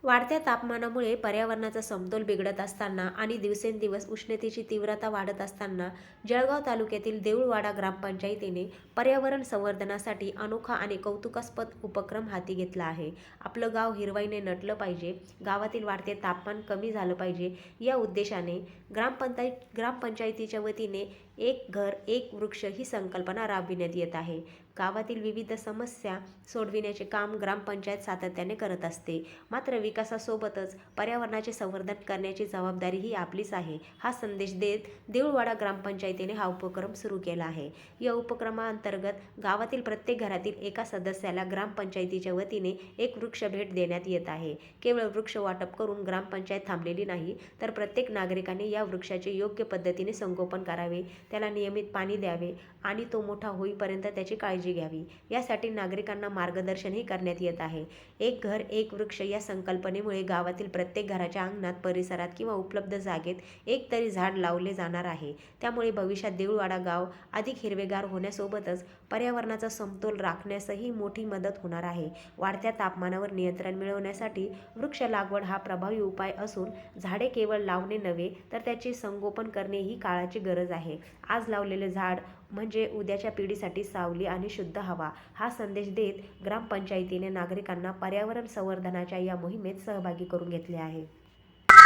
वाढत्या तापमानामुळे पर्यावरणाचा समतोल बिघडत असताना आणि दिवसेंदिवस उष्णतेची तीव्रता वाढत असताना जळगाव तालुक्यातील देऊळवाडा ग्रामपंचायतीने पर्यावरण संवर्धनासाठी अनोखा आणि कौतुकास्पद उपक्रम हाती घेतला आहे. आपलं गाव हिरवाईने नटलं पाहिजे, गावातील वाढते तापमान कमी झालं पाहिजे या उद्देशाने ग्रामपंचायतीच्या वतीने एक घर एक वृक्ष ही संकल्पना राबविण्यात येत आहे. गावातील विविध समस्या सोडविण्याचे काम ग्रामपंचायत सातत्याने करत असते. मात्र विकासासोबतच पर्यावरणाचे संवर्धन करण्याची जबाबदारी ही आपलीच आहे, हा संदेश देत देऊळवाडा ग्रामपंचायतीने हा उपक्रम सुरू केला आहे. या उपक्रमाअंतर्गत गावातील प्रत्येक घरातील एका सदस्याला ग्रामपंचायतीच्या वतीने एक वृक्ष भेट देण्यात येत आहे. केवळ वृक्ष वाटप करून ग्रामपंचायत थांबलेली नाही, तर प्रत्येक नागरिकाने या वृक्षाचे योग्य पद्धतीने संगोपन करावे, त्याला नियमित पाणी द्यावे आणि तो मोठा होईपर्यंत त्याची काळजी घ्यावी. यासाठी नागरिकांना मार्गदर्शनही करण्यात येत आहे. एक घर एक वृक्ष या संकल्पनेमुळे गावातील प्रत्येक घराच्या अंगणात, परिसरात किंवा उपलब्ध जागेत एक तरी झाड लावले जाणार आहे. त्यामुळे भविष्यात देऊळवाडा गाव अधिक हिरवेगार होण्यासोबतच पर्यावरणाचा समतोल राखण्यासही मोठी मदत होणार आहे. वाढत्या तापमानावर नियंत्रण मिळवण्यासाठी वृक्ष लागवड हा प्रभावी उपाय असून झाडे केवळ लावणे नव्हे, तर त्याचे संगोपन करणे ही काळाची गरज आहे. आज लावलेले झाड म्हणजे उद्याच्या पिढीसाठी सावली आणि शुद्ध हवा, हा संदेश देत ग्रामपंचायतीने नागरिकांना पर्यावरण संवर्धनाच्या या मोहिमेत सहभागी करून घेतले आहे.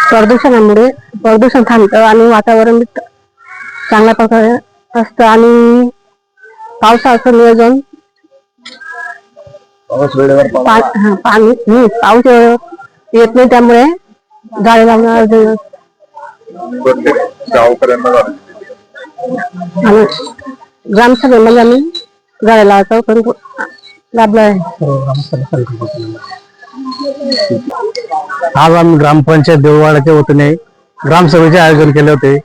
प्रदूषणामुळे प्रदूषण थांबतं आणि वातावरण चांगल्या प्रकारे असतं आणि पावसाचं नियोजन पाऊस येत नाही, त्यामुळे झाडे लावणार आणि ग्रामसभेमध्ये आम्ही झाडे लावायचं लाभलं आहे. आज आम्ही ग्रामपंचायत देऊळवाड्याच्या वतीने ग्रामसभेचे आयोजन केले होते.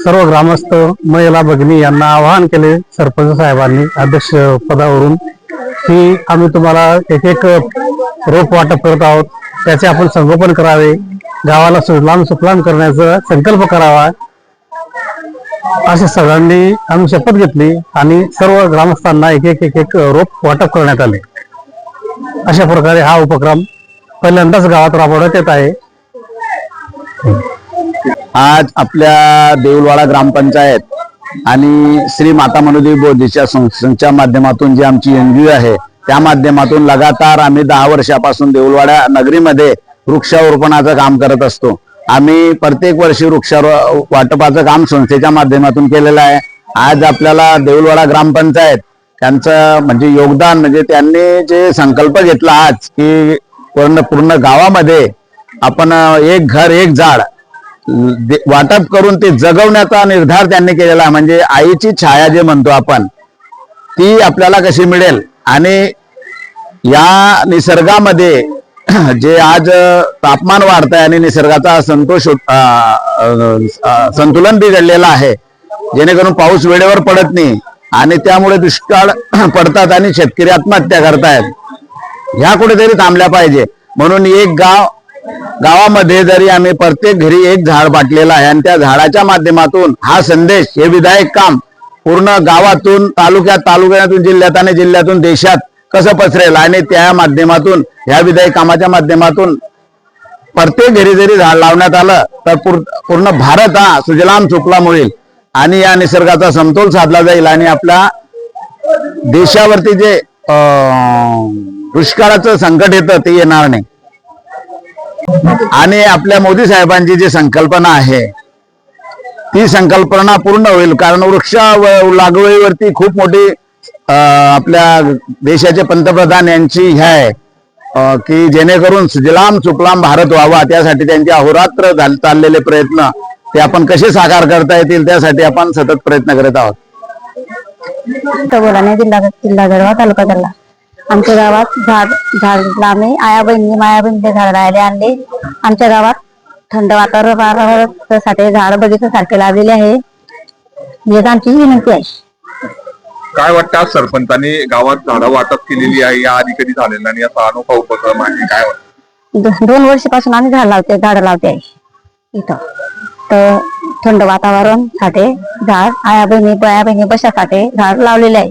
सर्व ग्रामस्थ महिला भगिनी यांना आवाहन केले सरपंच साहेबांनी अध्यक्ष पदावरून की आम्ही तुम्हाला एक एक रोप वाटप करत आहोत, त्याचे आपण संगोपन करावे, गावाला सुजलाम सुफलाम करण्याचा संकल्प करावा, असे सगळ्यांनी आम्ही शपथ घेतली आणि सर्व ग्रामस्थांना एक एक एक एक रोप वाटप करण्यात आले. अशा प्रकारे हा उपक्रम पहिल्यांदाच गावात राबवण्यात येत आहे. आज आपल्या देऊळवाडा ग्रामपंचायत आणि श्री माता मनोदेवी बोधीच्या संस्थेच्या माध्यमातून जी आमची एनजीओ आहे, त्या माध्यमातून लगातार आम्ही 10 वर्षापासून देऊळवाडा नगरीमध्ये वृक्षारोपणाचं काम करत असतो. आम्ही प्रत्येक वर्षी वृक्ष वाटपाचं काम संस्थेच्या माध्यमातून केलेलं आहे. आज आपल्याला देऊळवाडा ग्रामपंचायत त्यांचं म्हणजे योगदान, म्हणजे त्यांनी जे संकल्प घेतला आज की पूर्ण गावामध्ये आपण एक घर एक झाड वाटप करून ते जगवण्याचा निर्धार त्यांनी केलेला आहे. म्हणजे आईची छाया जे म्हणतो आपण, ती आपल्याला कशी मिळेल आणि या निसर्गामध्ये जे आज तापमान वाढत आहे आणि निसर्गाचा संतुलन बिघडलेलं आहे, जेणेकरून पाऊस वेळेवर पडत नाही आणि त्यामुळे दुष्काळ पडतात आणि शेतकरी आत्महत्या करतायत. ह्या कुठेतरी थांबल्या पाहिजे. म्हणून एक गावामध्ये जरी आम्ही प्रत्येक घरी एक झाड वाटलेलं आहे आणि त्या झाडाच्या माध्यमातून हा संदेश, हे विधायक काम पूर्ण गावातून तालुक्यातून जिल्ह्यात आणि जिल्ह्यातून देशात कसं पसरेल आणि त्या माध्यमातून ह्या विधायक कामाच्या माध्यमातून प्रत्येक घरी जरी झाड लावण्यात आलं तर पूर्ण भारत हा सुजलाम सुफलाम होईल आणि या निसर्गाचा समतोल साधला जाईल आणि आपल्या देशावरती जे दुष्काळाचं संकट येतं ते येणार नाही. आणि आपल्या मोदी साहेबांची जी संकल्पना आहे ती संकल्पना पूर्ण होईल, कारण वृक्ष लागवडीवरती खूप मोठी आपल्या देशाचे पंतप्रधान यांची हे आहे की जेणेकरून सुजलाम सुफलाम भारत व्हावा, त्यासाठी त्यांचे अहोरात्र चाललेले प्रयत्न ते आपण कसे साकार करता येतील त्यासाठी आपण सतत प्रयत्न करत आहोत. जिल्हा जळगाव तालुका जळगाव. आमच्या गावात झाड लावणे माया बहिणीचे झाड राहिले आणले. आमच्या गावात थंड वातावरणासाठी झाड बगीच्यासारखे लावलेले आहे. ही आमची विनंती आहे. काय वाटतं आज सरपंचांनी गावात झाडं वाटप केलेली आहे, या आधी कधी झालेला आणि असा अनोखा उपक्रम आहे, काय वाटतं? 2 वर्षापासून आम्ही झाडं लावते आहे इथं. तर थंड वातावरण साठी झाड, आया बहिणी बशासाठी झाड लावलेले आहे.